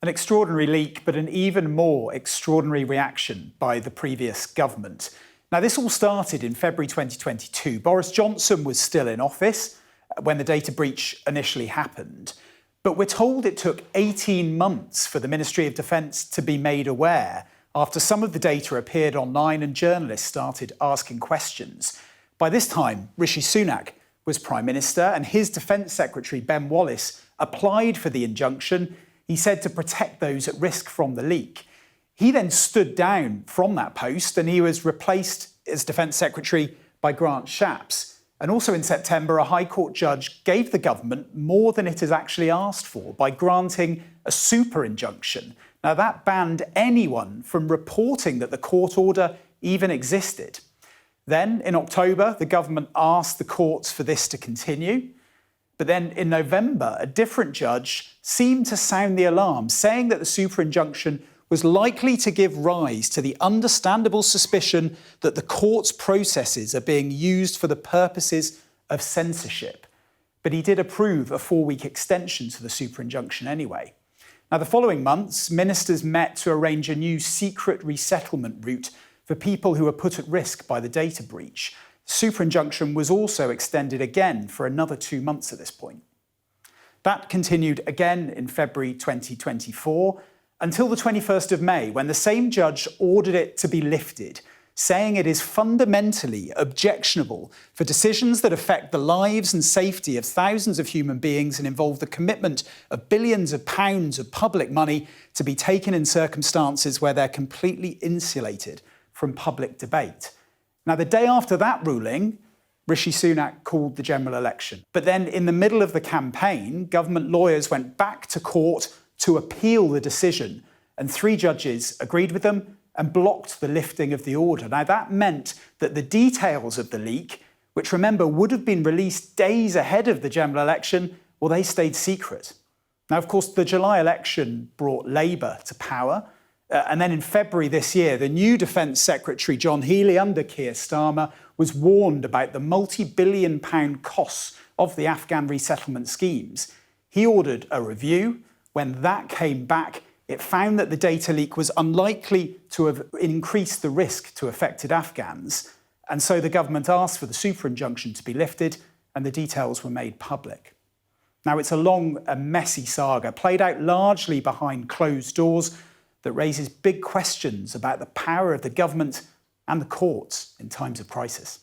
An extraordinary leak, but an even more extraordinary reaction by the previous government. Now, this all started in February 2022. Boris Johnson was still in office when the data breach initially happened. But we're told it took 18 months for the Ministry of Defence to be made aware after some of the data appeared online and journalists started asking questions. By this time, Rishi Sunak was Prime Minister and his Defence Secretary, Ben Wallace, applied for the injunction, he said, to protect those at risk from the leak. He then stood down from that post and he was replaced as Defence Secretary by Grant Shapps. And also in September, a High Court judge gave the government more than it has actually asked for by granting a super injunction. Now, that banned anyone from reporting that the court order even existed. Then, in October, the government asked the courts for this to continue. But then in November, a different judge seemed to sound the alarm, saying that the super injunction was likely to give rise to the understandable suspicion that the court's processes are being used for the purposes of censorship. But he did approve a 4-week extension to the super injunction anyway. Now, the following months, ministers met to arrange a new secret resettlement route for people who were put at risk by the data breach. The super injunction was also extended again for another 2 months at this point. That continued again in February 2024 until the 21st of May, when the same judge ordered it to be lifted, saying it is fundamentally objectionable for decisions that affect the lives and safety of thousands of human beings and involve the commitment of billions of pounds of public money to be taken in circumstances where they're completely insulated from public debate. Now, the day after that ruling, Rishi Sunak called the general election. But then in the middle of the campaign, government lawyers went back to court to appeal the decision, and 3 judges agreed with them and blocked the lifting of the order. Now, that meant that the details of the leak, which, remember, would have been released days ahead of the general election, well, they stayed secret. Now, of course, the July election brought Labour to power. And then in February this year, the new Defence Secretary, John Healey, under Keir Starmer, was warned about the multi-billion-pound costs of the Afghan resettlement schemes. He ordered a review. When that came back, it found that the data leak was unlikely to have increased the risk to affected Afghans. And so the government asked for the super injunction to be lifted, and the details were made public. Now, it's a long and messy saga, played out largely behind closed doors, that raises big questions about the power of the government and the courts in times of crisis.